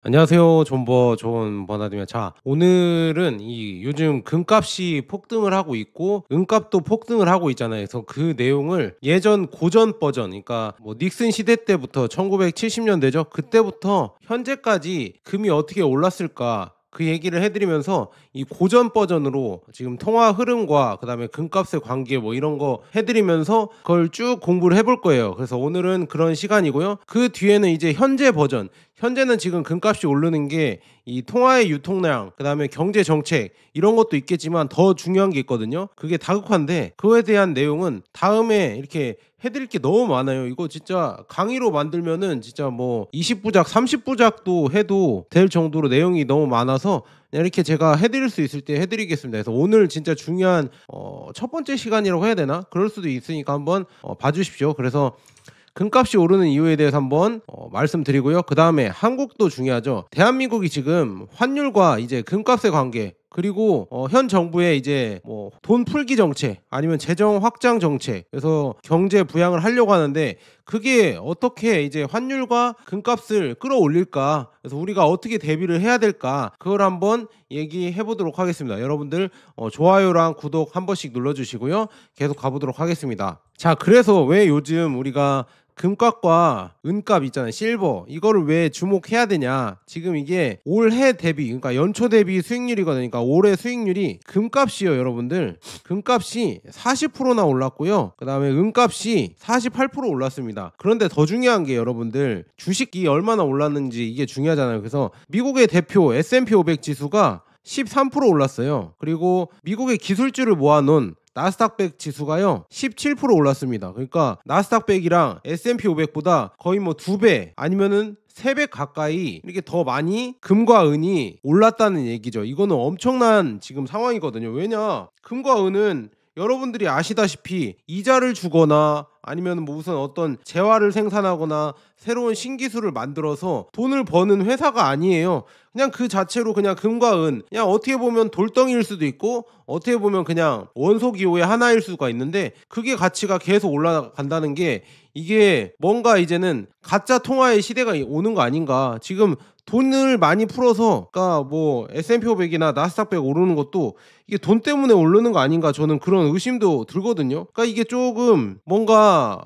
안녕하세요. 존 버나드입니다. 자, 오늘은 이 요즘 금값이 폭등을 하고 있고 은값도 폭등을 하고 있잖아요. 그래서 그 내용을 예전 고전 버전, 그러니까 뭐 닉슨 시대 때부터 1970년대죠. 그때부터 현재까지 금이 어떻게 올랐을까? 그 얘기를 해드리면서 이 고전 버전으로 지금 통화 흐름과 그다음에 금값의 관계 뭐 이런 거 해드리면서 그걸 쭉 공부를 해볼 거예요. 그래서 오늘은 그런 시간이고요. 그 뒤에는 이제 현재 버전, 현재는 지금 금값이 오르는 게 이 통화의 유통량, 그다음에 경제 정책 이런 것도 있겠지만 더 중요한 게 있거든요. 그게 다국화인데 그거에 대한 내용은 다음에 이렇게 해드릴 게 너무 많아요. 이거 진짜 강의로 만들면은 진짜 뭐 20부작, 30부작도 해도 될 정도로 내용이 너무 많아서 그냥 이렇게 제가 해드릴 수 있을 때 해드리겠습니다. 그래서 오늘 진짜 중요한 첫 번째 시간이라고 해야 되나? 그럴 수도 있으니까 한번 봐주십시오. 그래서 금값이 오르는 이유에 대해서 한번 말씀드리고요. 그 다음에 한국도 중요하죠. 대한민국이 지금 환율과 이제 금값의 관계, 그리고 현 정부의 이제 뭐 돈 풀기 정책 아니면 재정 확장 정책, 그래서 경제 부양을 하려고 하는데 그게 어떻게 이제 환율과 금값을 끌어올릴까, 그래서 우리가 어떻게 대비를 해야 될까, 그걸 한번 얘기해 보도록 하겠습니다. 여러분들 좋아요랑 구독 한 번씩 눌러주시고요. 계속 가보도록 하겠습니다. 자, 그래서 왜 요즘 우리가 금값과 은값 있잖아요. 실버. 이거를 왜 주목해야 되냐. 지금 이게 올해 대비, 그러니까 연초 대비 수익률이거든요. 그러니까 올해 수익률이 금값이요, 여러분들. 금값이 40%나 올랐고요. 그 다음에 은값이 48% 올랐습니다. 그런데 더 중요한 게 여러분들, 주식이 얼마나 올랐는지 이게 중요하잖아요. 그래서 미국의 대표 S&P 500 지수가 13% 올랐어요. 그리고 미국의 기술주를 모아놓은 나스닥100 지수가요 17% 올랐습니다. 그러니까 나스닥100이랑 S&P 500보다 거의 뭐 2배 아니면은 3배 가까이 이렇게 더 많이 금과 은이 올랐다는 얘기죠. 이거는 엄청난 지금 상황이거든요. 왜냐, 금과 은은 여러분들이 아시다시피 이자를 주거나 아니면 뭐 무슨 어떤 재화를 생산하거나 새로운 신기술을 만들어서 돈을 버는 회사가 아니에요. 그냥 그 자체로 그냥 금과 은, 그냥 어떻게 보면 돌덩이일 수도 있고 어떻게 보면 그냥 원소기호의 하나일 수가 있는데, 그게 가치가 계속 올라간다는 게 이게 뭔가 이제는 가짜 통화의 시대가 오는 거 아닌가. 지금 돈을 많이 풀어서, 그러니까 뭐 S&P 500이나 나스닥 100 오르는 것도 이게 돈 때문에 오르는 거 아닌가, 저는 그런 의심도 들거든요. 그러니까 이게 조금 뭔가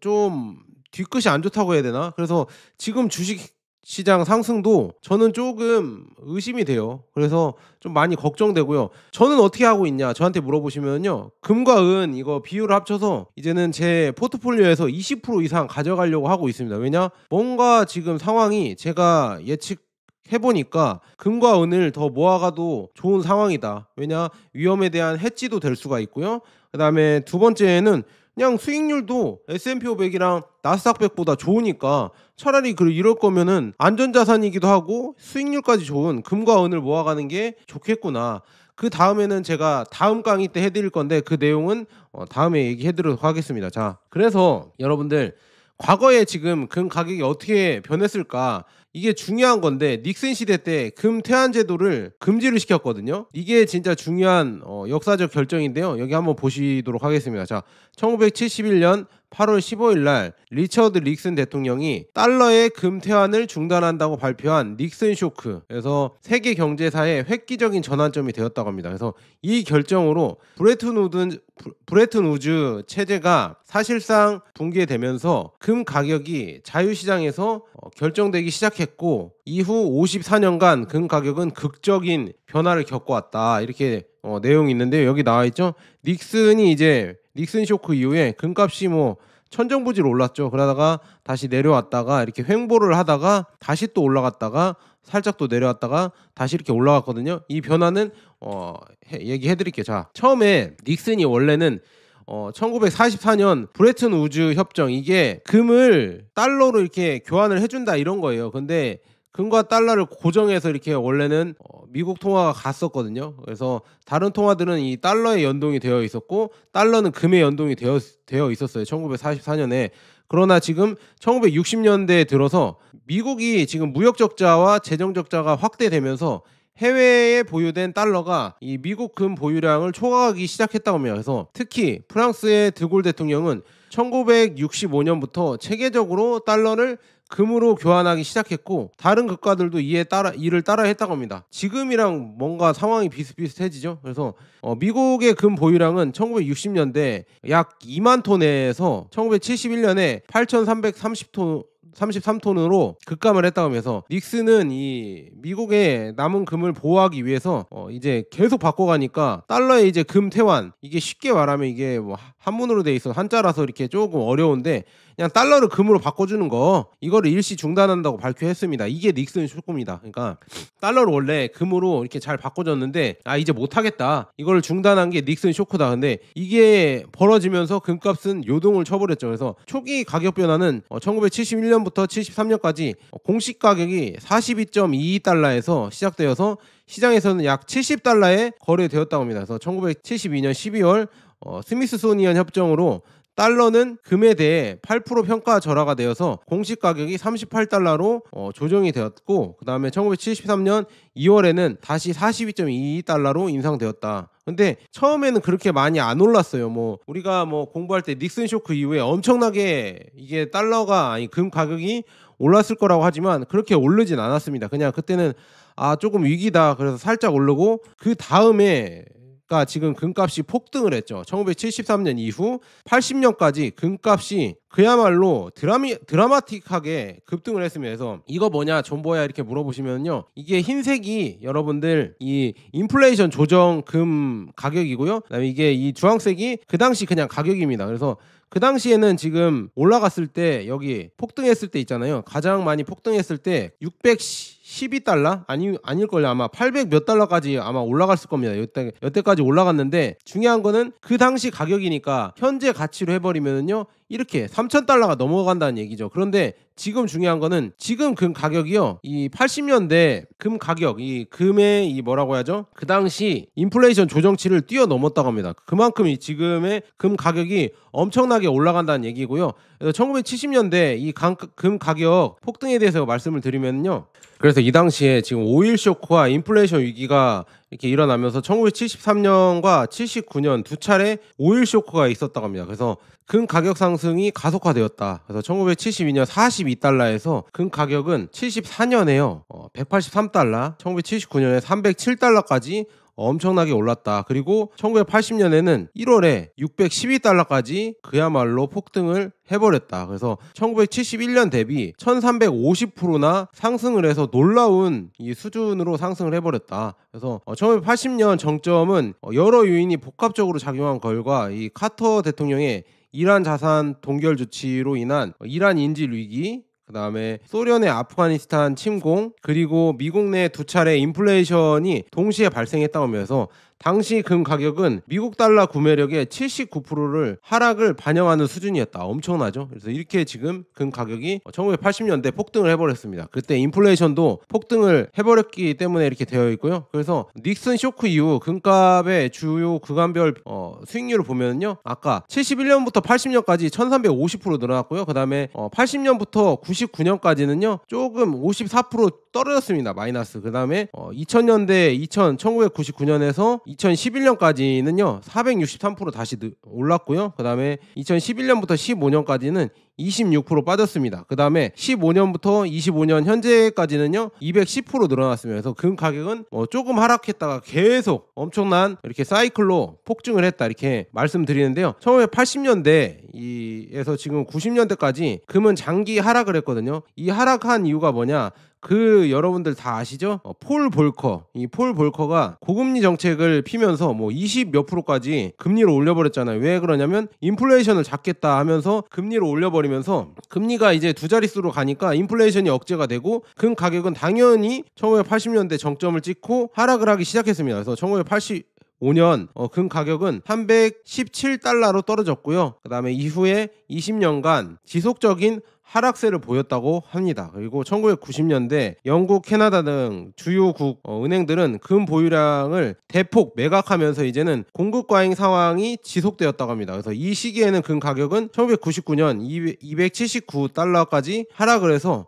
좀 뒤끝이 안 좋다고 해야 되나. 그래서 지금 주식 시장 상승도 저는 조금 의심이 돼요. 그래서 좀 많이 걱정되고요. 저는 어떻게 하고 있냐, 저한테 물어보시면요, 금과 은 이거 비율을 합쳐서 이제는 제 포트폴리오에서 20% 이상 가져가려고 하고 있습니다. 왜냐, 뭔가 지금 상황이 제가 해보니까 금과 은을 더 모아가도 좋은 상황이다. 왜냐, 위험에 대한 해지도 될 수가 있고요. 그 다음에 두 번째는 그냥 수익률도 S&P 500이랑 나스닥 100보다 좋으니까 차라리 이럴 거면은 안전자산이기도 하고 수익률까지 좋은 금과 은을 모아가는 게 좋겠구나. 그 다음에는 제가 다음 강의 때 해드릴 건데 그 내용은 다음에 얘기해드리도록 하겠습니다. 자, 그래서 여러분들, 과거에 지금 금 가격이 어떻게 변했을까, 이게 중요한 건데, 닉슨 시대 때 금 퇴한 제도를 금지를 시켰거든요. 이게 진짜 중요한 역사적 결정인데요. 여기 한번 보시도록 하겠습니다. 자, 1971년 8월 15일 날 리처드 닉슨 대통령이 달러의 금 퇴환을 중단한다고 발표한 닉슨 쇼크, 그래서 세계 경제사의 획기적인 전환점이 되었다고 합니다. 그래서 이 결정으로 브레튼 우즈 체제가 사실상 붕괴되면서 금 가격이 자유시장에서 결정되기 시작했고, 이후 54년간 금 가격은 극적인 변화를 겪어왔다. 이렇게 내용이 있는데요. 여기 나와 있죠. 닉슨 쇼크 이후에 금값이 뭐 천정부지로 올랐죠. 그러다가 다시 내려왔다가 이렇게 횡보를 하다가 다시 또 올라갔다가 살짝 또 내려왔다가 다시 이렇게 올라갔거든요. 이 변화는 얘기해 드릴게요. 자, 처음에 닉슨이 원래는 1944년 브레튼 우즈 협정, 이게 금을 달러로 이렇게 교환을 해준다 이런 거예요. 근데 금과 달러를 고정해서 이렇게 원래는 미국 통화가 갔었거든요. 그래서 다른 통화들은 이 달러에 연동이 되어 있었고 달러는 금에 연동이 되어 있었어요. 1944년에. 그러나 지금 1960년대에 들어서 미국이 지금 무역 적자와 재정 적자가 확대되면서 해외에 보유된 달러가 이 미국 금 보유량을 초과하기 시작했다고 합니다. 그래서 특히 프랑스의 드골 대통령은 1965년부터 체계적으로 달러를 금으로 교환하기 시작했고 다른 국가들도 이를 따라 했다고 합니다. 지금이랑 뭔가 상황이 비슷비슷해지죠. 그래서 미국의 금 보유량은 1960년대 약 2만 톤에서 1971년에 8,333톤으로 급감을 했다고 하면서 닉슨은 이 미국의 남은 금을 보호하기 위해서 이제 계속 바꿔가니까 달러의 이제 금 태환, 이게 쉽게 말하면 이게 뭐 한문으로 돼 있어 한자라서 이렇게 조금 어려운데 그냥 달러를 금으로 바꿔주는 거, 이거를 일시 중단한다고 발표했습니다. 이게 닉슨 쇼크입니다. 그러니까 달러를 원래 금으로 이렇게 잘 바꿔줬는데 이제 못하겠다, 이걸 중단한 게 닉슨 쇼크다. 근데 이게 벌어지면서 금값은 요동을 쳐버렸죠. 그래서 초기 가격 변화는 1971년부터 73년까지 공식 가격이 42.22달러에서 시작되어서 시장에서는 약 70달러에 거래되었다고 합니다. 그래서 1972년 12월 스미스소니언 협정으로 달러는 금에 대해 8% 평가 절하가 되어서 공식 가격이 38달러로 조정이 되었고, 그 다음에 1973년 2월에는 다시 42.22달러로 인상되었다. 근데 처음에는 그렇게 많이 안 올랐어요. 뭐 우리가 뭐 공부할 때 닉슨 쇼크 이후에 엄청나게 이게 달러가 금 가격이 올랐을 거라고 하지만 그렇게 오르진 않았습니다. 그냥 그때는 조금 위기다 그래서 살짝 오르고, 그 다음에 지금 금값이 폭등을 했죠. 1973년 이후 80년까지 금값이 그야말로 드라마틱하게 급등을 했습니다. 그래서 이거 뭐냐 존버야 이렇게 물어보시면요, 이게 흰색이 여러분들 이 인플레이션 조정 금 가격이고요, 그다음에 이게 이 주황색이 그 당시 그냥 가격입니다. 그래서 그 당시에는 지금 올라갔을 때 여기 폭등했을 때 있잖아요. 가장 많이 폭등했을 때 612달러? 아닐걸요. 아마 800 몇 달러까지 아마 올라갔을 겁니다. 여태까지 올라갔는데, 중요한 거는 그 당시 가격이니까 현재 가치로 해버리면요 이렇게 3,000달러가 넘어간다는 얘기죠. 그런데 지금 중요한 거는 지금 금 가격이요, 이 80년대 금 가격, 이 금의 이 뭐라고 해야죠, 그 당시 인플레이션 조정치를 뛰어넘었다고 합니다. 그만큼 이 지금의 금 가격이 엄청나게 올라간다는 얘기고요. 그래서 1970년대 이 금 가격 폭등에 대해서 말씀을 드리면요, 그래서 이 당시에 지금 오일 쇼크와 인플레이션 위기가 이렇게 일어나면서 1973년과 79년 두 차례 오일 쇼크가 있었다고 합니다. 그래서 금 가격 상승이 가속화되었다. 그래서 1972년 42달러에서 금 가격은 74년에요 183달러, 1979년에 307달러까지 엄청나게 올랐다. 그리고 1980년에는 1월에 612달러까지 그야말로 폭등을 해버렸다. 그래서 1971년 대비 1350%나 상승을 해서 놀라운 이 수준으로 상승을 해버렸다. 그래서 1980년 정점은 여러 요인이 복합적으로 작용한 결과 이 카터 대통령의 이란 자산 동결 조치로 인한 이란 인질 위기, 그 다음에 소련의 아프가니스탄 침공, 그리고 미국 내 두 차례 인플레이션이 동시에 발생했다고 하면서 당시 금 가격은 미국 달러 구매력의 79%를 하락을 반영하는 수준이었다. 엄청나죠? 그래서 이렇게 지금 금 가격이 1980년대 폭등을 해버렸습니다. 그때 인플레이션도 폭등을 해버렸기 때문에 이렇게 되어 있고요. 그래서 닉슨 쇼크 이후 금값의 주요 구간별 수익률을 보면요, 아까 71년부터 80년까지 1350% 늘어났고요. 그 다음에 80년부터 99년까지는요 조금 54% 떨어졌습니다. 마이너스. 그 다음에 2000년대 1999년에서 2011년까지는요 463% 다시 올랐고요. 그 다음에 2011년부터 15년까지는 26% 빠졌습니다. 그 다음에 15년부터 25년 현재까지는요 210% 늘어났습니다. 그래서 금 가격은 조금 하락했다가 계속 엄청난 이렇게 사이클로 폭증을 했다, 이렇게 말씀드리는데요. 1980년대에서 지금 90년대까지 금은 장기 하락을 했거든요. 이 하락한 이유가 뭐냐, 여러분들 다 아시죠? 폴 볼커. 이 폴 볼커가 고금리 정책을 피면서 20 몇 프로까지 금리를 올려버렸잖아요. 왜 그러냐면 인플레이션을 잡겠다 하면서 금리를 올려버리면서 금리가 이제 두 자릿수로 가니까 인플레이션이 억제가 되고 금 가격은 당연히 1980년대 정점을 찍고 하락을 하기 시작했습니다. 그래서 1985년 금 가격은 317달러로 떨어졌고요. 그 다음에 이후에 20년간 지속적인 하락세를 보였다고 합니다. 그리고 1990년대 영국, 캐나다 등 주요국 은행들은 금 보유량을 대폭 매각하면서 이제는 공급 과잉 상황이 지속되었다고 합니다. 그래서 이 시기에는 금 가격은 1999년 279달러까지 하락을 해서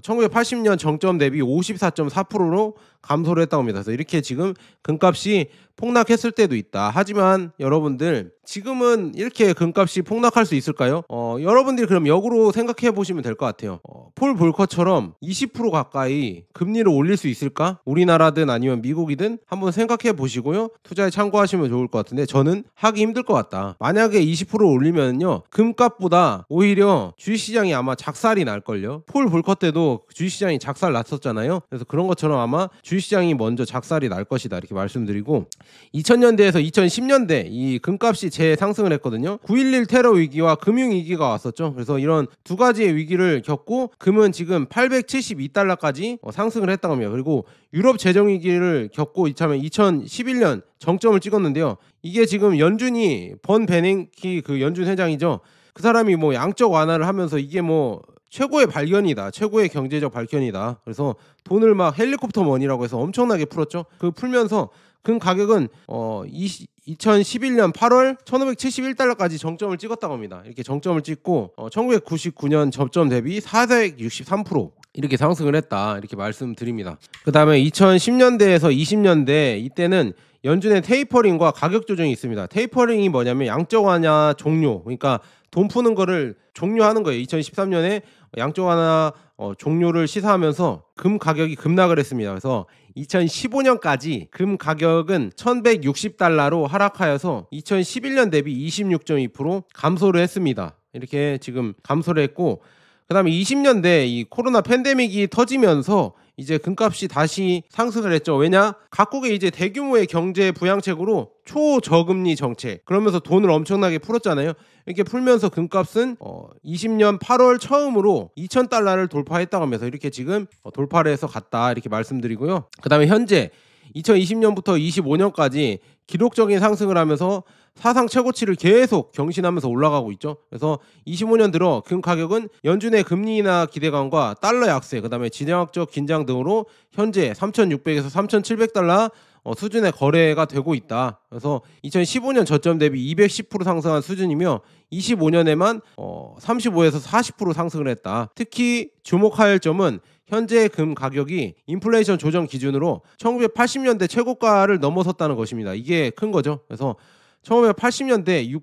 1980년 정점 대비 54.4%로 감소를 했다고 합니다. 그래서 이렇게 지금 금값이 폭락했을 때도 있다. 하지만 여러분들 지금은 이렇게 금값이 폭락할 수 있을까요? 여러분들이 그럼 역으로 생각해 보시면 보시면 될 것 같아요. 폴 볼커처럼 20% 가까이 금리를 올릴 수 있을까? 우리나라든 아니면 미국이든 한번 생각해 보시고요. 투자에 참고하시면 좋을 것 같은데 저는 하기 힘들 것 같다. 만약에 20% 올리면요. 금값보다 오히려 주식시장이 아마 작살이 날걸요. 폴 볼커 때도 주식시장이 작살 났었잖아요. 그래서 그런 것처럼 아마 주식시장이 먼저 작살이 날 것이다 이렇게 말씀드리고 2000년대에서 2010년대 이 금값이 재상승을 했거든요. 9.11 테러 위기와 금융위기가 왔었죠. 그래서 이런 두 가지의 위기를 겪고 금은 지금 872달러까지 상승을 했다고 합니다. 그리고 유럽 재정위기를 겪고 이참에 2011년 정점을 찍었는데요. 이게 지금 연준이 번 베냉키 그 연준 회장이죠. 그 사람이 뭐 양적 완화를 하면서 이게 뭐 최고의 발견이다. 최고의 경제적 발견이다. 그래서 돈을 막 헬리콥터 머니라고 해서 엄청나게 풀었죠. 그 풀면서 금 가격은 2011년 8월 1571달러까지 정점을 찍었다고 합니다. 이렇게 정점을 찍고 1999년 접점 대비 463% 이렇게 상승을 했다. 이렇게 말씀드립니다. 그 다음에 2010년대에서 20년대 이때는 연준의 테이퍼링과 가격 조정이 있습니다. 테이퍼링이 뭐냐면 양적 완화 종료. 그러니까 돈 푸는 거를 종료하는 거예요. 2013년에 양적 완화 종료를 시사하면서 금 가격이 급락을 했습니다. 그래서 2015년까지 금 가격은 1160달러로 하락하여서 2011년 대비 26.2% 감소를 했습니다. 이렇게 지금 감소를 했고 그 다음에 20년대 이 코로나 팬데믹이 터지면서 이제 금값이 다시 상승을 했죠. 왜냐? 각국의 이제 대규모의 경제 부양책으로 초저금리 정책 그러면서 돈을 엄청나게 풀었잖아요. 이렇게 풀면서 금값은 20년 8월 처음으로 2000달러를 돌파했다고 하면서 이렇게 지금 돌파를 해서 갔다 이렇게 말씀드리고요. 그 다음에 현재 2020년부터 25년까지 기록적인 상승을 하면서 사상 최고치를 계속 경신하면서 올라가고 있죠. 그래서 25년 들어 금 가격은 연준의 금리 인하 기대감과 달러 약세, 그다음에 지정학적 긴장 등으로 현재 3,600에서 3,700달러 수준의 거래가 되고 있다. 그래서 2015년 저점 대비 210% 상승한 수준이며 25년에만 35에서 40% 상승을 했다. 특히 주목할 점은 현재 금 가격이 인플레이션 조정 기준으로 1980년대 최고가를 넘어섰다는 것입니다. 이게 큰 거죠. 그래서 1980년대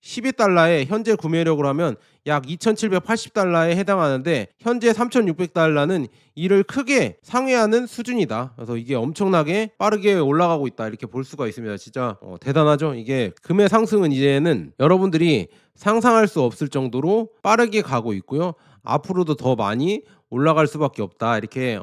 612달러의 현재 구매력으로 하면 약 2780달러에 해당하는데 현재 3600달러는 이를 크게 상회하는 수준이다. 그래서 이게 엄청나게 빠르게 올라가고 있다 이렇게 볼 수가 있습니다. 진짜 대단하죠. 이게 금의 상승은 이제는 여러분들이 상상할 수 없을 정도로 빠르게 가고 있고요. 앞으로도 더 많이 올라갈 수밖에 없다 이렇게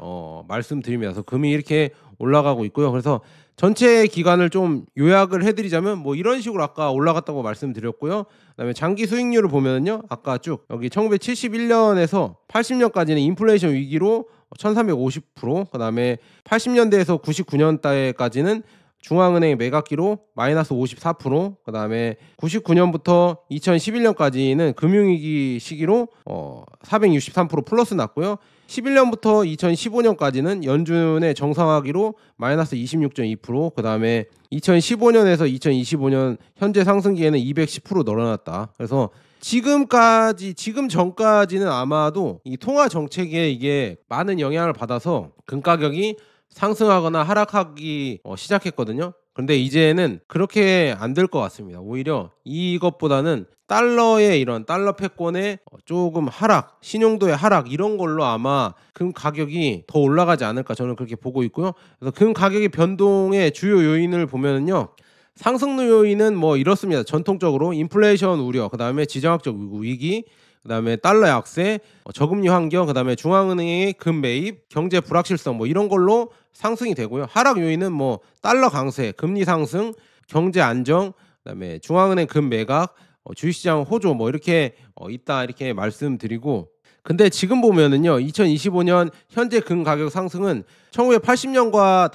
말씀드립니다. 그래서 금이 이렇게 올라가고 있고요. 그래서 전체 기간을 좀 요약을 해드리자면 뭐 이런 식으로 아까 올라갔다고 말씀드렸고요. 그다음에 장기 수익률을 보면은요, 아까 쭉 여기 1971년에서 80년까지는 인플레이션 위기로 1350%, 그다음에 80년대에서 99년대까지는 중앙은행 매각기로 마이너스 54%, 그 다음에 99년부터 2011년까지는 금융위기 시기로 463% 플러스 났고요. 11년부터 2015년까지는 연준의 정상화기로 마이너스 26.2%, 그 다음에 2015년에서 2025년 현재 상승기에는 210% 늘어났다. 그래서 지금 전까지는 아마도 이 통화 정책에 이게 많은 영향을 받아서 금 가격이 상승하거나 하락하기 시작했거든요. 그런데 이제는 그렇게 안 될 것 같습니다. 오히려 이것보다는 달러의 이런 달러 패권의 조금 하락, 신용도의 하락 이런 걸로 아마 금 가격이 더 올라가지 않을까 저는 그렇게 보고 있고요. 그래서 금 가격의 변동의 주요 요인을 보면은요. 상승 요인은 뭐 이렇습니다. 전통적으로 인플레이션 우려, 그다음에 지정학적 위기, 그다음에 달러 약세, 저금리 환경, 그다음에 중앙은행의 금 매입, 경제 불확실성 뭐 이런 걸로 상승이 되고요. 하락 요인은 뭐 달러 강세, 금리 상승, 경제 안정, 그다음에 중앙은행 금 매각, 주식시장 호조 뭐 이렇게 있다 이렇게 말씀드리고, 근데 지금 보면은요 2025년 현재 금 가격 상승은 1980년과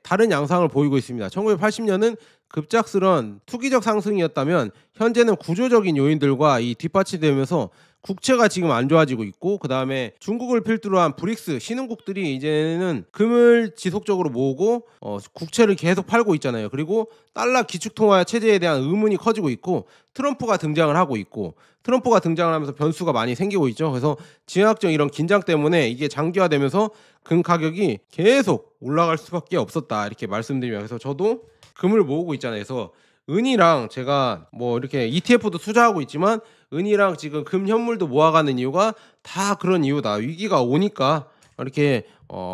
다른 양상을 보이고 있습니다. 1980년은 급작스런 투기적 상승이었다면 현재는 구조적인 요인들과 이 뒷받침되면서 국채가 지금 안 좋아지고 있고, 그 다음에 중국을 필두로 한 브릭스 신흥국들이 이제는 금을 지속적으로 모으고 국채를 계속 팔고 있잖아요. 그리고 달러 기축통화 체제에 대한 의문이 커지고 있고, 트럼프가 등장을 하고 있고, 트럼프가 등장을 하면서 변수가 많이 생기고 있죠. 그래서 지정학적 이런 긴장 때문에 이게 장기화되면서 금 가격이 계속 올라갈 수밖에 없었다 이렇게 말씀드리면, 그래서 저도 금을 모으고 있잖아요. 그래서 은이랑 제가 뭐 이렇게 ETF도 투자하고 있지만 은이랑 지금 금 현물도 모아가는 이유가 다 그런 이유다. 위기가 오니까 이렇게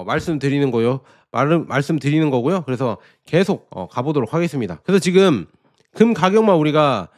말씀드리는 거요. 말씀드리는 거고요. 그래서 계속 가보도록 하겠습니다. 그래서 지금 금 가격만 우리가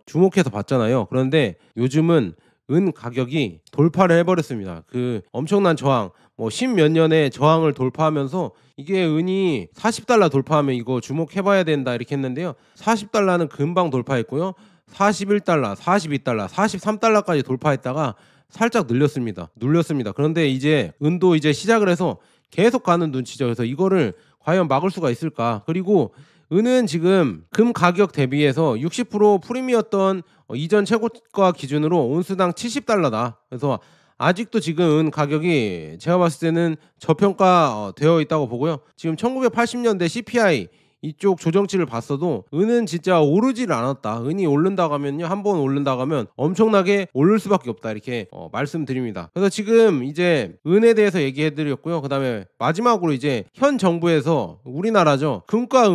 주목해서 봤잖아요. 그런데 요즘은 은 가격이 돌파를 해버렸습니다. 그 엄청난 저항, 뭐 10몇 년의 저항을 돌파하면서 이게 은이 40달러 돌파하면 이거 주목해봐야 된다 이렇게 했는데요. 40달러는 금방 돌파했고요. 41달러, 42달러, 43달러까지 돌파했다가 살짝 눌렸습니다. 그런데 이제 은도 이제 시작을 해서 계속 가는 눈치죠. 그래서 이거를 과연 막을 수가 있을까? 그리고 은은 지금 금 가격 대비해서 60% 프리미였던 이전 최고가 기준으로 온스당 70달러다. 그래서 아직도 지금 은 가격이 제가 봤을 때는 저평가 되어 있다고 보고요. 지금 1980년대 CPI 이쪽 조정치를 봤어도 은은 진짜 오르질 않았다. 은이 오른다고 하면요, 한번 오른다고 하면 엄청나게 오를 수밖에 없다 이렇게 말씀드립니다. 그래서 지금 이제 은에 대해서 얘기해드렸고요. 그 다음에 마지막으로 이제 현 정부에서 우리나라죠, 금과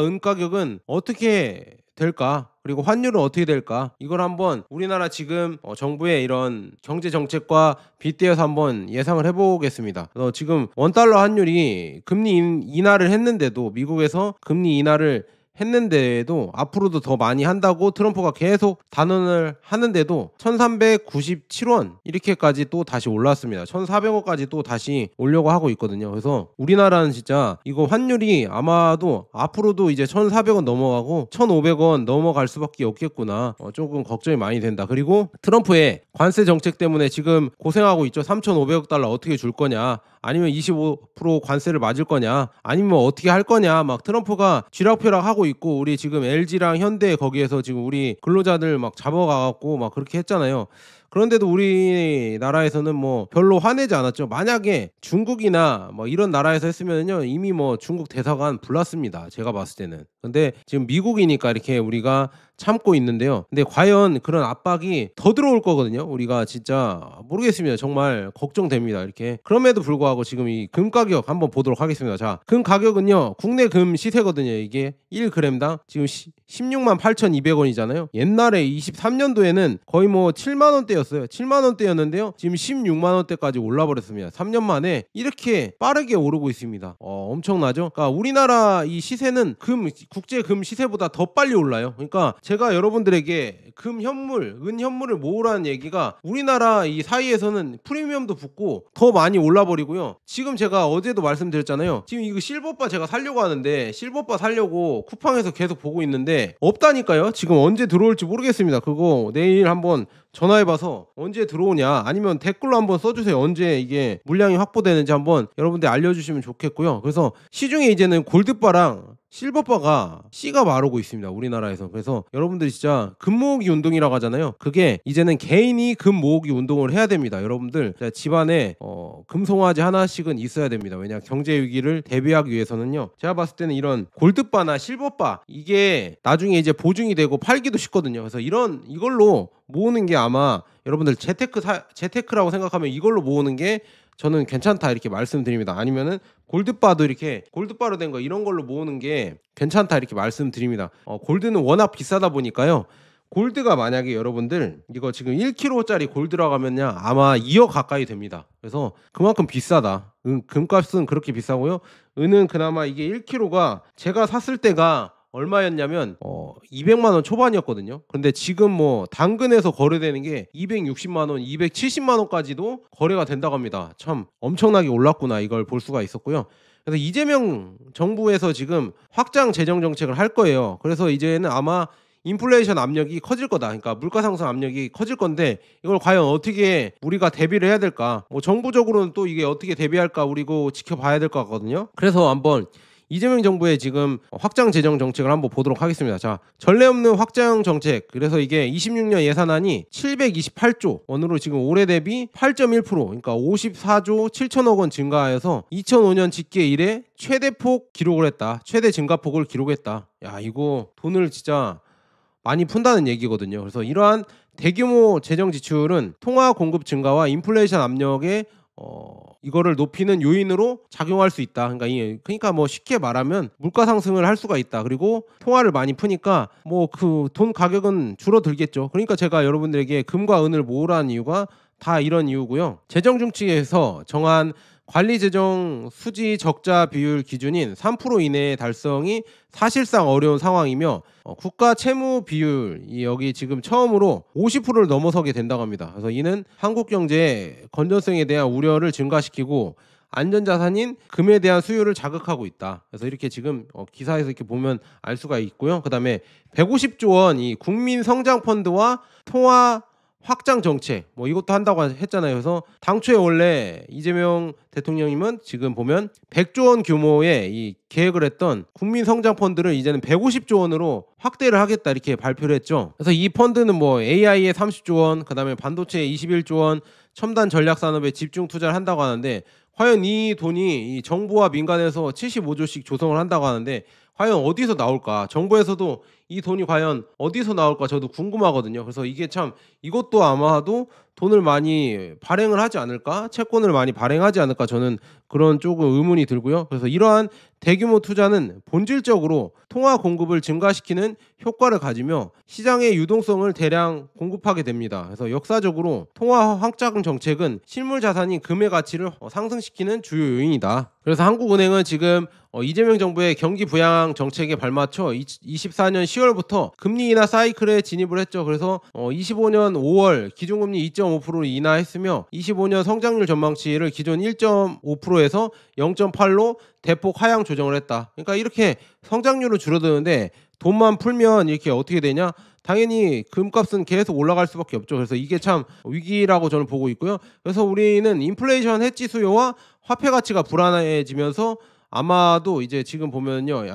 은 가격은 어떻게 될까? 그리고 환율은 어떻게 될까? 이걸 한번 우리나라 지금 정부의 이런 경제 정책과 빗대어서 한번 예상을 해보겠습니다. 지금 원달러 환율이 금리 인하를 했는데도, 미국에서 금리 인하를 했는데도 앞으로도 더 많이 한다고 트럼프가 계속 단언을 하는데도 1397원 이렇게까지 또 다시 올랐습니다. 1400원까지 또 다시 오려고 하고 있거든요. 그래서 우리나라는 진짜 이거 환율이 아마도 앞으로도 이제 1400원 넘어가고 1500원 넘어갈 수밖에 없겠구나, 조금 걱정이 많이 된다. 그리고 트럼프의 관세 정책 때문에 지금 고생하고 있죠. 3500억 달러 어떻게 줄 거냐, 아니면 25% 관세를 맞을 거냐, 아니면 어떻게 할 거냐, 막 트럼프가 쥐락펴락 하고 있고, 우리 지금 LG랑 현대 거기에서 지금 우리 근로자들 막 잡아가갖고 막 그렇게 했잖아요. 그런데도 우리나라에서는 뭐 별로 화내지 않았죠. 만약에 중국이나 뭐 이런 나라에서 했으면요, 이미 뭐 중국 대사관 불났습니다, 제가 봤을 때는. 근데 지금 미국이니까 이렇게 우리가 참고 있는데요. 근데 과연 그런 압박이 더 들어올 거거든요. 우리가 진짜 모르겠습니다. 정말 걱정됩니다. 이렇게. 그럼에도 불구하고 지금 이 금 가격 한번 보도록 하겠습니다. 자, 금 가격은요, 국내 금 시세거든요. 이게 1g당 지금 16만 8,200원이잖아요. 옛날에 23년도에는 거의 뭐 7만 원대였어요. 7만 원대였는데요. 지금 16만 원대까지 올라 버렸습니다. 3년 만에 이렇게 빠르게 오르고 있습니다. 엄청나죠? 그러니까 우리나라 이 시세는 국제 금 시세보다 더 빨리 올라요. 그러니까 제가 여러분들에게 금 현물, 은 현물을 모으라는 얘기가 우리나라 이 사이에서는 프리미엄도 붙고 더 많이 올라 버리고요. 지금 제가 어제도 말씀드렸잖아요. 지금 이거 실버바 제가 살려고 하는데, 실버바 살려고 쿠팡에서 계속 보고 있는데 없다니까요. 지금 언제 들어올지 모르겠습니다. 그거 내일 한번 전화해봐서 언제 들어오냐, 아니면 댓글로 한번 써주세요. 언제 이게 물량이 확보되는지 한번 여러분들 알려주시면 좋겠고요. 그래서 시중에 이제는 골드바랑 실버바가 씨가 마르고 있습니다, 우리나라에서. 그래서 여러분들이 진짜 금 모으기 운동이라고 하잖아요. 그게 이제는 개인이 금 모으기 운동을 해야 됩니다. 여러분들 집안에 금송아지 하나씩은 있어야 됩니다. 왜냐, 경제 위기를 대비하기 위해서는요. 제가 봤을 때는 이런 골드바나 실버바, 이게 나중에 이제 보증이 되고 팔기도 쉽거든요. 그래서 이걸로 모으는 게 아마 여러분들 재테크라고 생각하면 이걸로 모으는 게 저는 괜찮다 이렇게 말씀드립니다. 아니면은 골드바도 이렇게 골드바로 된 거 이런 걸로 모으는 게 괜찮다 이렇게 말씀드립니다. 골드는 워낙 비싸다 보니까요. 골드가 만약에 여러분들 이거 지금 1kg짜리 골드라고 하면요, 아마 2억 가까이 됩니다. 그래서 그만큼 비싸다. 금값은 그렇게 비싸고요. 은은 그나마 이게 1kg가 제가 샀을 때가 얼마였냐면 200만 원 초반이었거든요. 근데 지금 뭐 당근에서 거래되는 게 260만 원, 270만 원까지도 거래가 된다고 합니다. 참 엄청나게 올랐구나, 이걸 볼 수가 있었고요. 그래서 이재명 정부에서 지금 확장 재정 정책을 할 거예요. 그래서 이제는 아마 인플레이션 압력이 커질 거다. 그러니까 물가 상승 압력이 커질 건데, 이걸 과연 어떻게 우리가 대비를 해야 될까? 뭐 정부적으로는 또 이게 어떻게 대비할까 우리고 지켜봐야 될 것 같거든요. 그래서 한번 이재명 정부의 지금 확장 재정 정책을 한번 보도록 하겠습니다. 자, 전례 없는 확장 정책. 그래서 이게 26년 예산안이 728조 원으로 지금 올해 대비 8.1%, 그러니까 54조 7천억 원 증가하여서 2005년 집계 이래 최대폭 기록을 했다. 최대 증가폭을 기록했다. 야, 이거 돈을 진짜 많이 푼다는 얘기거든요. 그래서 이러한 대규모 재정 지출은 통화 공급 증가와 인플레이션 압력에 이거를 높이는 요인으로 작용할 수 있다. 그러니까 뭐 쉽게 말하면 물가 상승을 할 수가 있다. 그리고 통화를 많이 푸니까 뭐 그 돈 가격은 줄어들겠죠. 그러니까 제가 여러분들에게 금과 은을 모으라는 이유가 다 이런 이유고요. 재정중칙에서 정한 관리재정 수지 적자 비율 기준인 3% 이내의 달성이 사실상 어려운 상황이며 국가 채무 비율이 여기 지금 처음으로 50%를 넘어서게 된다고 합니다. 그래서 이는 한국 경제의 건전성에 대한 우려를 증가시키고 안전자산인 금에 대한 수요를 자극하고 있다. 그래서 이렇게 지금 기사에서 이렇게 보면 알 수가 있고요. 그 다음에 150조 원 이 국민성장펀드와 통화 확장 정책 뭐 이것도 한다고 했잖아요. 그래서 당초에 원래 이재명 대통령님은 지금 보면 100조 원 규모의 이 계획을 했던 국민성장펀드를 이제는 150조 원으로 확대를 하겠다 이렇게 발표를 했죠. 그래서 이 펀드는 뭐 AI에 30조 원, 그다음에 반도체에 21조 원, 첨단 전략 산업에 집중 투자를 한다고 하는데 과연 이 돈이 이 정부와 민간에서 75조씩 조성을 한다고 하는데 과연 어디서 나올까? 정부에서도 이 돈이 과연 어디서 나올까 저도 궁금하거든요. 그래서 이게 참 이것도 아마도 돈을 많이 발행을 하지 않을까? 채권을 많이 발행하지 않을까? 저는 그런 조금 의문이 들고요. 그래서 이러한 대규모 투자는 본질적으로 통화 공급을 증가시키는 효과를 가지며 시장의 유동성을 대량 공급하게 됩니다. 그래서 역사적으로 통화 확장 정책은 실물 자산인 금의 가치를 상승시키는 주요 요인이다. 그래서 한국은행은 지금 이재명 정부의 경기 부양 정책에 발맞춰 24년 10월부터 금리 인하 사이클에 진입을 했죠. 그래서 25년 5월 기준금리 2.5%로 인하했으며 25년 성장률 전망치를 기존 1.5%에서 0.8로 대폭 하향 조정을 했다. 그러니까 이렇게 성장률은 줄어드는데 돈만 풀면 이렇게 어떻게 되냐? 당연히 금값은 계속 올라갈 수밖에 없죠. 그래서 이게 참 위기라고 저는 보고 있고요. 그래서 우리는 인플레이션 해지 수요와 화폐 가치가 불안해지면서 아마도 이제 지금 보면요,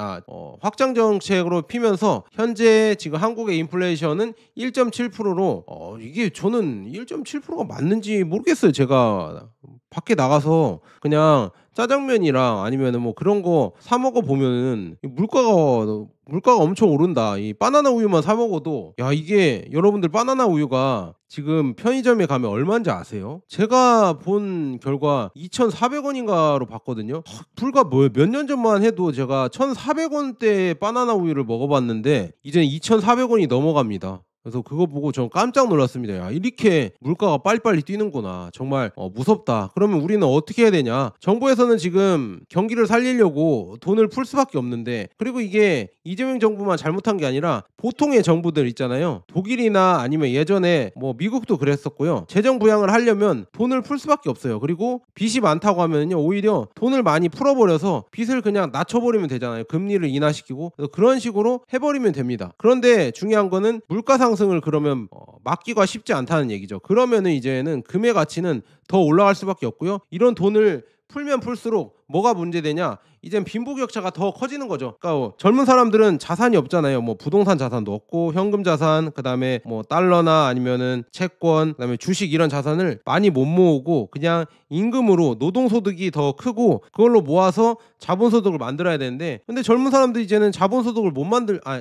확장 정책으로 피면서 현재 지금 한국의 인플레이션은 1.7%로 이게 저는 1.7%가 맞는지 모르겠어요. 제가 밖에 나가서 그냥 짜장면이랑 아니면은 뭐 그런 거 사 먹어 보면은 물가가 엄청 오른다. 이 바나나 우유만 사 먹어도 이게 여러분들 바나나 우유가 지금 편의점에 가면 얼마인지 아세요? 제가 본 결과 2,400원인가로 봤거든요. 불과 몇 년 전만 해도 제가 1,400원대 바나나 우유를 먹어봤는데 이제는 2,400원이 넘어갑니다. 그래서 그거 보고 전 깜짝 놀랐습니다. 야, 이렇게 물가가 빨리빨리 뛰는구나. 정말 무섭다. 그러면 우리는 어떻게 해야 되냐? 정부에서는 지금 경기를 살리려고 돈을 풀 수밖에 없는데, 그리고 이게 이재명 정부만 잘못한 게 아니라 보통의 정부들 있잖아요. 독일이나 아니면 예전에 뭐 미국도 그랬었고요. 재정 부양을 하려면 돈을 풀 수밖에 없어요. 그리고 빚이 많다고 하면요, 오히려 돈을 많이 풀어버려서 빚을 그냥 낮춰버리면 되잖아요. 금리를 인하시키고 그런 식으로 해버리면 됩니다. 그런데 중요한 거는 물가 상승을 그러면 막기가 쉽지 않다는 얘기죠. 그러면은 이제는 금의 가치는 더 올라갈 수밖에 없고요. 이런 돈을 풀면 풀수록 뭐가 문제되냐? 이젠 빈부격차가 더 커지는 거죠. 그러니까 젊은 사람들은 자산이 없잖아요. 뭐 부동산 자산도 없고 현금 자산, 그다음에 뭐 달러나 아니면은 채권, 그다음에 주식 이런 자산을 많이 못 모으고 그냥 임금으로 노동소득이 더 크고 그걸로 모아서 자본소득을 만들어야 되는데, 근데 젊은 사람들 이제는 자본소득을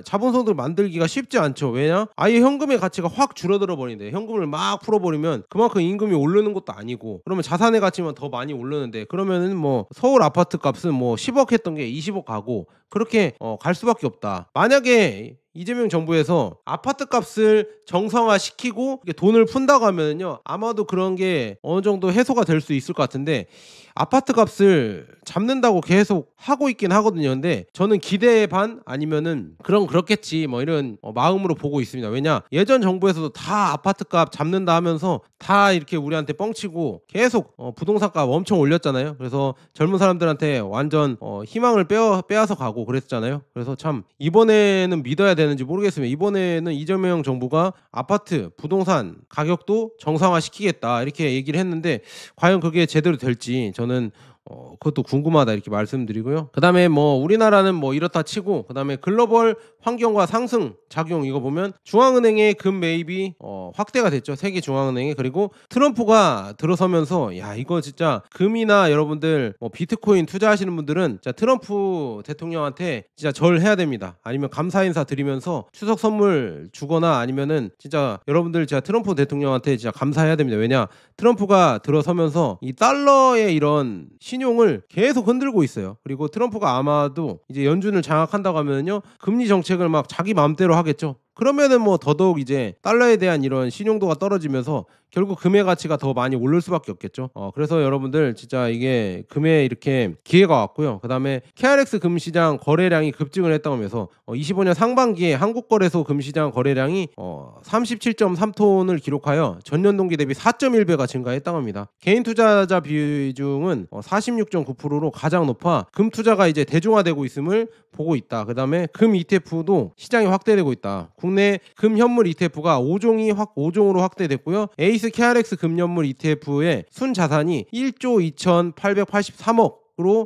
자본소득을 만들기가 쉽지 않죠. 왜냐? 아예 현금의 가치가 확 줄어들어 버리는데, 현금을 막 풀어버리면 그만큼 임금이 오르는 것도 아니고, 그러면 자산의 가치만 더 많이 오르는데, 그러면은 뭐 서울 아파트 값은 뭐 10억 했던 게 20억 가고 그렇게 갈 수밖에 없다. 만약에 이재명 정부에서 아파트 값을 정상화시키고 돈을 푼다고 하면요, 아마도 그런 게 어느 정도 해소가 될 수 있을 것 같은데, 아파트 값을 잡는다고 계속 하고 있긴 하거든요. 근데 저는 기대 반 아니면은 그렇겠지 뭐 이런 마음으로 보고 있습니다. 왜냐, 예전 정부에서도 다 아파트 값 잡는다 하면서 다 이렇게 우리한테 뻥치고 계속 부동산 값 엄청 올렸잖아요. 그래서 젊은 사람들한테 완전 희망을 빼앗아 가고 그랬잖아요. 그래서 참 이번에는 믿어야 되는지 모르겠습니다. 이번에는 이재명 정부가 아파트 부동산 가격도 정상화 시키겠다 이렇게 얘기를 했는데 과연 그게 제대로 될지 저는 그것도 궁금하다 이렇게 말씀드리고요. 그다음에 뭐 우리나라는 뭐 이렇다 치고 그다음에 글로벌 환경과 상승 작용 이거 보면 중앙은행의 금 매입이 확대가 됐죠. 세계 중앙은행에. 그리고 트럼프가 들어서면서 야 이거 진짜 금이나 여러분들 뭐 비트코인 투자하시는 분들은 진짜 트럼프 대통령한테 진짜 절해야 됩니다. 아니면 감사 인사 드리면서 추석 선물 주거나 아니면은 진짜 여러분들 진짜 트럼프 대통령한테 진짜 감사해야 됩니다. 왜냐 트럼프가 들어서면서 이 달러의 이런 신용을 계속 흔들고 있어요. 그리고 트럼프가 아마도 이제 연준을 장악한다고 하면요 금리 정책을 막 자기 마음대로 하겠죠. 그러면은 뭐 더더욱 이제 달러에 대한 이런 신용도가 떨어지면서 결국 금의 가치가 더 많이 오를 수밖에 없겠죠. 그래서 여러분들 진짜 이게 금에 이렇게 기회가 왔고요. 그다음에 KRX 금시장 거래량이 급증을 했다고 하면서 25년 상반기에 한국거래소 금시장 거래량이 37.3톤을 기록하여 전년 동기 대비 4.1배가 증가했다고 합니다. 개인 투자자 비중은 46.9%로 가장 높아 금 투자가 이제 대중화되고 있음을 보고 있다. 그다음에 금 ETF도 시장이 확대되고 있다. 국내 금 현물 ETF가 5종으로 확대됐고요. 에이스 KRX 금연물 ETF의 순 자산이 1조 2,883억 으로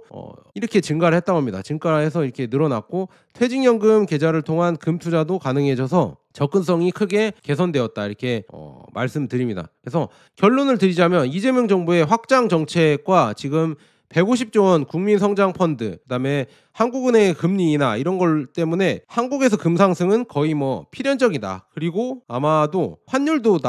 이렇게 증가를 했다고 합니다. 증가해서 이렇게 늘어났고 퇴직연금 계좌를 통한 금 투자도 가능해져서 접근성이 크게 개선되었다 이렇게 말씀드립니다. 그래서 결론을 드리자면 이재명 정부의 확장 정책과 지금 150조 원 국민성장펀드 그다음에 한국은행의 금리 인하 이런 걸 때문에 한국에서 금 상승은 거의 뭐 필연적이다. 그리고 아마도 환율도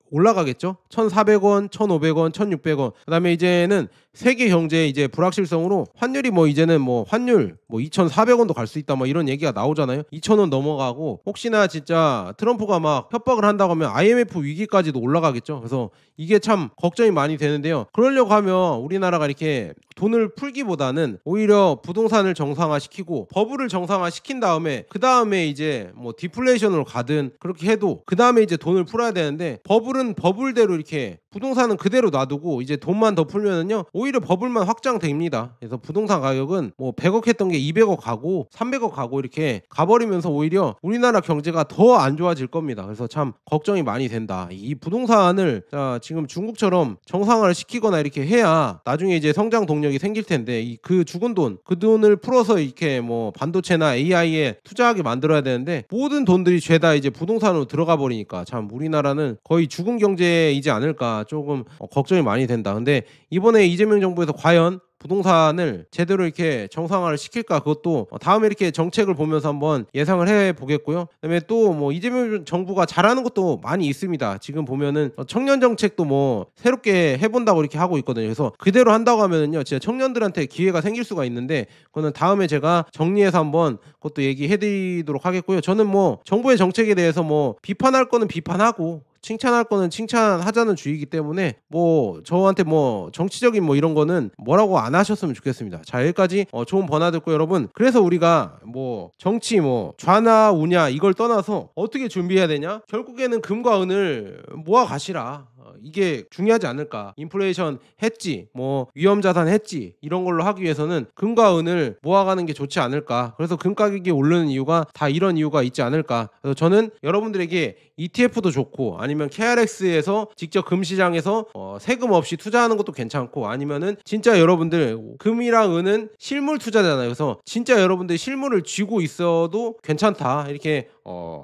올라가겠죠. 1,400원, 1,500원, 1,600원. 그다음에 이제는 세계 경제의 이제 불확실성으로 환율이 뭐 이제는 뭐 환율 뭐 2,400원도 갈 수 있다 뭐 이런 얘기가 나오잖아요. 2,000원 넘어가고 혹시나 진짜 트럼프가 막 협박을 한다고 하면 IMF 위기까지도 올라가겠죠. 그래서 이게 참 걱정이 많이 되는데요. 그러려고 하면 우리나라가 이렇게 돈을 풀기보다는 오히려 부동산을 정상화시키고 버블을 정상화시킨 다음에 그 다음에 이제 뭐 디플레이션으로 가든 그렇게 해도 그 다음에 이제 돈을 풀어야 되는데 버블은 버블대로 이렇게 부동산은 그대로 놔두고 이제 돈만 더 풀면은요 오히려 버블만 확장됩니다. 그래서 부동산 가격은 뭐 100억 했던 게 200억 가고 300억 가고 이렇게 가버리면서 오히려 우리나라 경제가 더 안 좋아질 겁니다. 그래서 참 걱정이 많이 된다. 이 부동산을 지금 중국처럼 정상화를 시키거나 이렇게 해야 나중에 이제 성장 동력이 생길 텐데 그 죽은 돈, 그 돈을 풀어서 이렇게 뭐 반도체나 AI에 투자하게 만들어야 되는데 모든 돈들이 죄다 이제 부동산으로 들어가 버리니까 참 우리나라는 거의 죽은 경제이지 않을까 조금 걱정이 많이 된다. 근데 이번에 이재명 정부에서 과연 부동산을 제대로 이렇게 정상화를 시킬까 그것도 다음에 이렇게 정책을 보면서 한번 예상을 해보겠고요. 그다음에 또 뭐 이재명 정부가 잘하는 것도 많이 있습니다. 지금 보면은 청년 정책도 뭐 새롭게 해본다고 이렇게 하고 있거든요. 그래서 그대로 한다고 하면은요 진짜 청년들한테 기회가 생길 수가 있는데 그거는 다음에 제가 정리해서 한번 그것도 얘기해드리도록 하겠고요. 저는 뭐 정부의 정책에 대해서 뭐 비판할 거는 비판하고 칭찬할 거는 칭찬하자는 주의이기 때문에 뭐 저한테 뭐 정치적인 뭐 이런 거는 뭐라고 안 하셨으면 좋겠습니다. 자 여기까지 좋은 번화 듣고 여러분 그래서 우리가 뭐 정치 뭐 좌나 우냐 이걸 떠나서 어떻게 준비해야 되냐 결국에는 금과 은을 모아 가시라. 이게 중요하지 않을까. 인플레이션 했지 뭐 위험자산 했지 이런 걸로 하기 위해서는 금과 은을 모아가는 게 좋지 않을까. 그래서 금 가격이 오르는 이유가 다 이런 이유가 있지 않을까. 그래서 저는 여러분들에게 ETF도 좋고 아니면 KRX에서 직접 금시장에서 세금 없이 투자하는 것도 괜찮고 아니면은 진짜 여러분들 금이랑 은은 실물 투자잖아요. 그래서 진짜 여러분들 실물을 쥐고 있어도 괜찮다 이렇게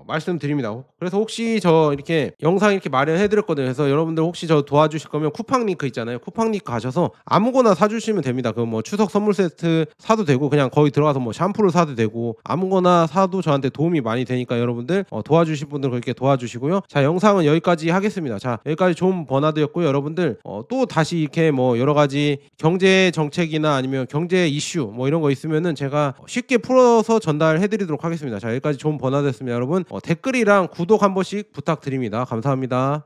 말씀드립니다. 그래서 혹시 저 이렇게 영상 이렇게 마련해 드렸거든요. 그래서 여러분들 혹시 저 도와주실 거면 쿠팡 링크 있잖아요. 쿠팡 링크 가셔서 아무거나 사주시면 됩니다. 그 뭐 추석 선물 세트 사도 되고 그냥 거기 들어가서 뭐 샴푸를 사도 되고 아무거나 사도 저한테 도움이 많이 되니까 여러분들 도와주실 분들 그렇게 도와주시고요. 자 영상은 여기까지 하겠습니다. 자 여기까지 좋은 버나드였고요. 여러분들 또 다시 이렇게 뭐 여러 가지 경제 정책이나 아니면 경제 이슈 뭐 이런 거 있으면은 제가 쉽게 풀어서 전달해 드리도록 하겠습니다. 자 여기까지 좋은 버나드였습니다. 여러분 댓글이랑 구독 한 번씩 부탁드립니다. 감사합니다.